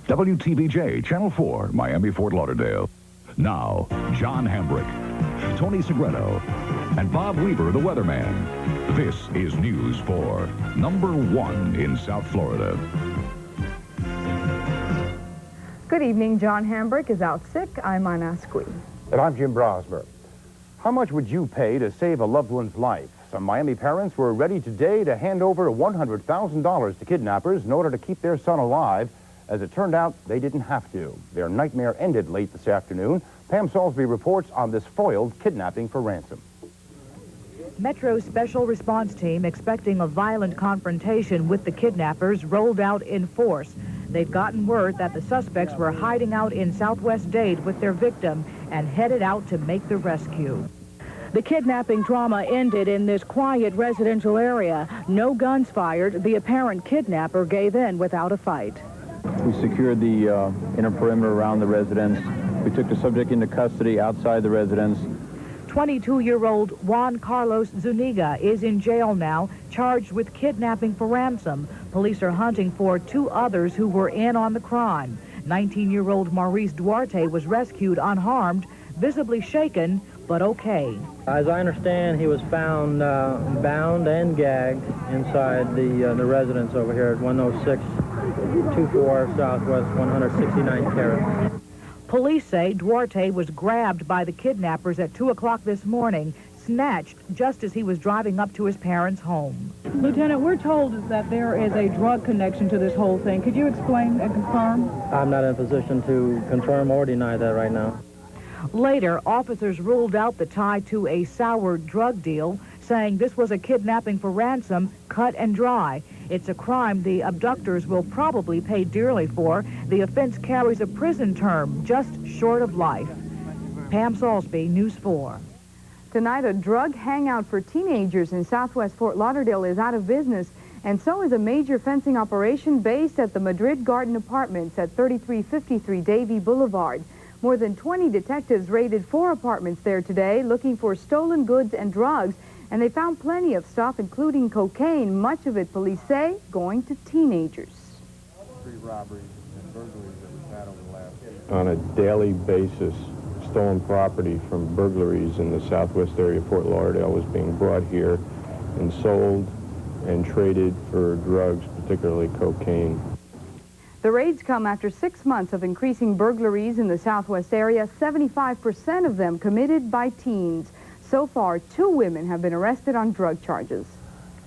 WTVJ, Channel 4, Miami, Fort Lauderdale. Now, John Hambrick, Tony Segreto, and Bob Weaver, the weatherman. This is News 4, #1 in South Florida. Good evening. John Hambrick is out sick. I'm Anna Asqui. And I'm Jim Brosmer. How much would you pay to save a loved one's life? Some Miami parents were ready today to hand over $100,000 to kidnappers in order to keep their son alive. As it turned out, they didn't have to. Their nightmare ended late this afternoon. Pam Salisbury reports on this foiled kidnapping for ransom. Metro Special Response Team, expecting a violent confrontation with the kidnappers, rolled out in force. They've gotten word that the suspects were hiding out in Southwest Dade with their victim and headed out to make the rescue. The kidnapping drama ended in this quiet residential area. No guns fired. The apparent kidnapper gave in without a fight. We secured the inner perimeter around the residence. We took the subject into custody outside the residence. 22-year-old Juan Carlos Zuniga is in jail now, charged with kidnapping for ransom. Police are hunting for 2 others who were in on the crime. 19-year-old Maurice Duarte was rescued unharmed, visibly shaken, but okay. As I understand, he was found bound and gagged inside the residence over here at 10624 Southwest 169 Carrot. Police say Duarte was grabbed by the kidnappers at 2 o'clock this morning, snatched just as he was driving up to his parents' home. Lieutenant, we're told that there is a drug connection to this whole thing. Could you explain and confirm? I'm not in a position to confirm or deny that right now. Later, officers ruled out the tie to a sour drug deal, saying this was a kidnapping for ransom, cut and dry. It's a crime the abductors will probably pay dearly for. The offense carries a prison term just short of life. Pam Salisbury, News 4. Tonight, a drug hangout for teenagers in Southwest Fort Lauderdale is out of business, and so is a major fencing operation based at the Madrid Garden Apartments at 3353 Davie Boulevard. More than 20 detectives raided 4 apartments there today looking for stolen goods and drugs, and they found plenty of stuff, including cocaine, much of it, police say, going to teenagers. 3 robberies and burglaries that we've had over the last week. On a daily basis, stolen property from burglaries in the southwest area of Fort Lauderdale was being brought here and sold and traded for drugs, particularly cocaine. The raids come after 6 months of increasing burglaries in the southwest area, 75% of them committed by teens. So far, 2 women have been arrested on drug charges.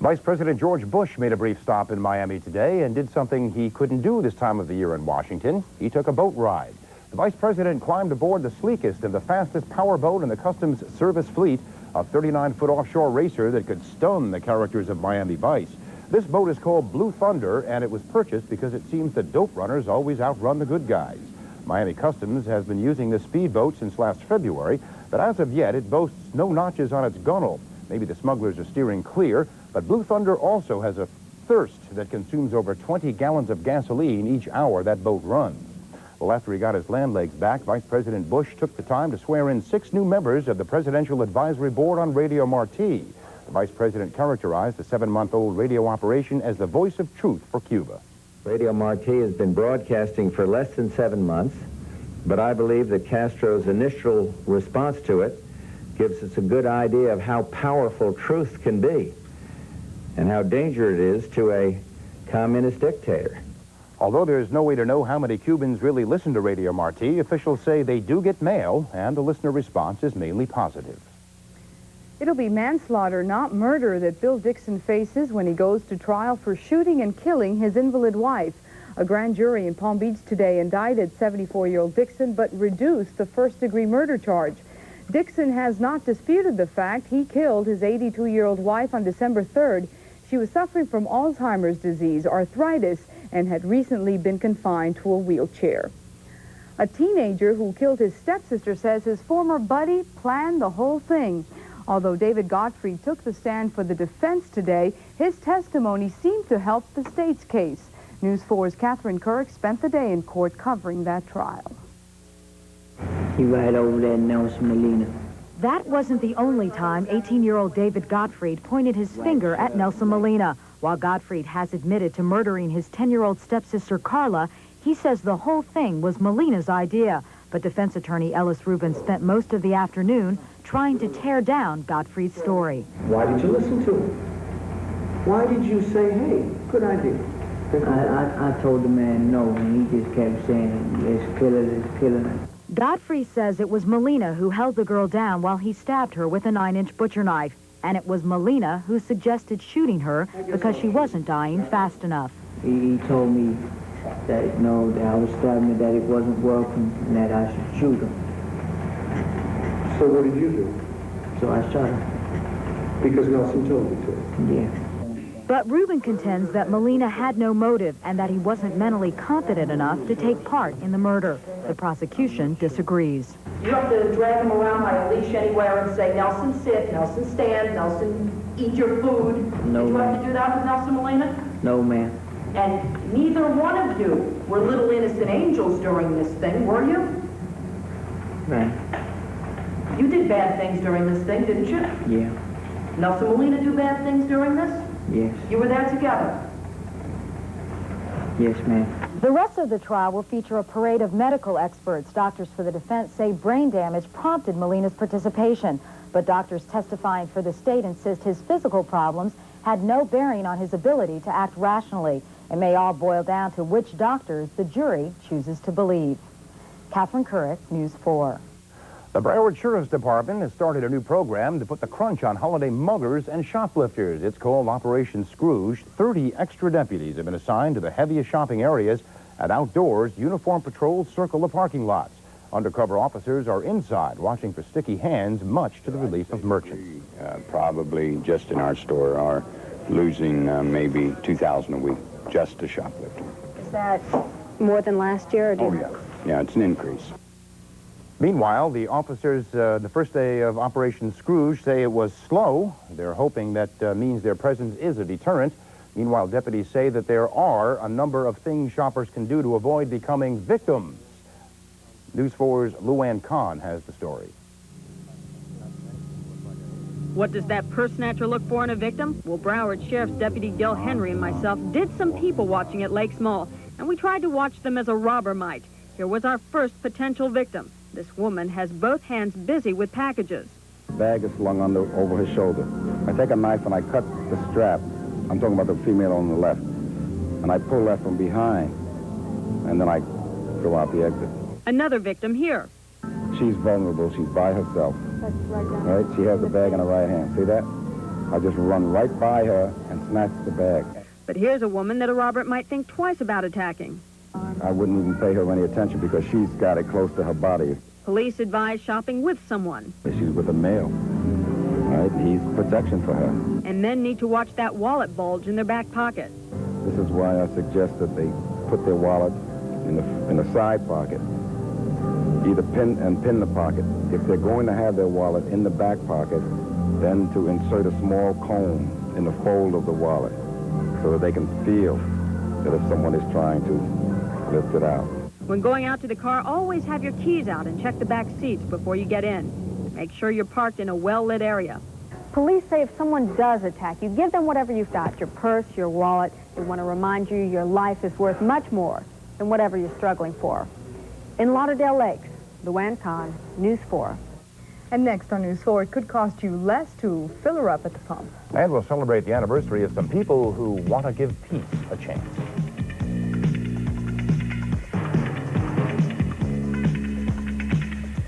Vice President George Bush made a brief stop in Miami today and did something he couldn't do this time of the year in Washington. He took a boat ride. The Vice President climbed aboard the sleekest and the fastest powerboat in the Customs Service fleet, a 39-foot offshore racer that could stun the characters of Miami Vice. This boat is called Blue Thunder, and it was purchased because it seems that dope runners always outrun the good guys. Miami Customs has been using this speedboat since last February, but as of yet, it boasts no notches on its gunnel. Maybe the smugglers are steering clear, but Blue Thunder also has a thirst that consumes over 20 gallons of gasoline each hour that boat runs. Well, after he got his land legs back, Vice President Bush took the time to swear in 6 new members of the Presidential Advisory Board on Radio Marti. The Vice President characterized the 7-month-old radio operation as the voice of truth for Cuba. Radio Marti has been broadcasting for less than 7 months, but I believe that Castro's initial response to it gives us a good idea of how powerful truth can be and how dangerous it is to a communist dictator. Although there's no way to know how many Cubans really listen to Radio Marti, officials say they do get mail, and the listener response is mainly positive. It'll be manslaughter, not murder, that Bill Dixon faces when he goes to trial for shooting and killing his invalid wife. A grand jury in Palm Beach today indicted 74-year-old Dixon, but reduced the first-degree murder charge. Dixon has not disputed the fact he killed his 82-year-old wife on December 3rd. She was suffering from Alzheimer's disease, arthritis, and had recently been confined to a wheelchair. A teenager who killed his stepsister says his former buddy planned the whole thing. Although David Gottfried took the stand for the defense today, his testimony seemed to help the state's case. News 4's Catherine Kirk spent the day in court covering that trial. He right over there, Nelson Molina. That wasn't the only time 18-year-old David Gottfried pointed his finger at Nelson Molina. While Gottfried has admitted to murdering his 10-year-old stepsister Carla, He says the whole thing was Molina's idea, but defense attorney Ellis Rubin spent most of the afternoon trying to tear down Godfrey's story. Why did you listen to him? Why did you say, hey, good idea? I told the man no, and he just kept saying, let's kill her. Godfrey says it was Molina who held the girl down while he stabbed her with a 9-inch butcher knife. And it was Molina who suggested shooting her because she wasn't dying fast enough. He told me that, no, that I was stabbing her, that it wasn't welcome, and that I should shoot her. So what did you do? So I shot her. Because Nelson told you to? Yeah. But Rubin contends that Molina had no motive and that he wasn't mentally competent enough to take part in the murder. The prosecution disagrees. You have to drag him around by a leash anywhere and say, Nelson, sit, Nelson, stand, Nelson, eat your food. No, Did you have ma'am. to do that with Nelson Molina? No, ma'am. And neither one of you were little innocent angels during this thing, were you? Ma'am. You did bad things during this thing, didn't you? Yeah. Nelson Molina do bad things during this? Yes. You were there together? Yes, ma'am. The rest of the trial will feature a parade of medical experts. Doctors for the defense say brain damage prompted Molina's participation, but doctors testifying for the state insist his physical problems had no bearing on his ability to act rationally. It may all boil down to which doctors the jury chooses to believe. Catherine Couric, News 4. The Broward Sheriff's Department has started a new program to put the crunch on holiday muggers and shoplifters. It's called Operation Scrooge. 30 extra deputies have been assigned to the heaviest shopping areas, and outdoors, uniformed patrols circle the parking lots. Undercover officers are inside watching for sticky hands, much to the relief of merchants. Probably just in our store are losing maybe $2,000 a week just to shoplifting. Is that more than last year? Or yeah. Yeah, it's an increase. Meanwhile, the officers, the first day of Operation Scrooge, say it was slow. They're hoping that means their presence is a deterrent. Meanwhile, deputies say that there are a number of things shoppers can do to avoid becoming victims. News 4's Luann Kahn has the story. What does that purse snatcher look for in a victim? Well, Broward Sheriff's Deputy Gil Henry and myself did some people watching at Lakes Mall, and we tried to watch them as a robber might. Here was our first potential victim. This woman has both hands busy with packages. The bag is slung over his shoulder. I take a knife and I cut the strap. I'm talking about the female on the left. And I pull that from behind. And then I go out the exit. Another victim here. She's vulnerable. She's by herself. That's right down. Right? She has the bag in her right hand. See that? I just run right by her and snatch the bag. But here's a woman that a robber might think twice about attacking. I wouldn't even pay her any attention because she's got it close to her body. Police advise shopping with someone. She's with a male. Right? He's protection for her. And men need to watch that wallet bulge in their back pocket. This is why I suggest that they put their wallet in the side pocket. Either pin the pocket. If they're going to have their wallet in the back pocket, then to insert a small comb in the fold of the wallet so that they can feel that if someone is trying to lift it out. When going out to the car, always have your keys out and check the back seats before you get in. Make sure you're parked in a well-lit area. Police say if someone does attack you, give them whatever you've got, your purse, your wallet. They want to remind you your life is worth much more than whatever you're struggling for. In Lauderdale Lakes, Luann Kahn, News 4. And next on News 4, it could cost you less to fill her up at the pump. And we'll celebrate the anniversary of some people who want to give peace a chance.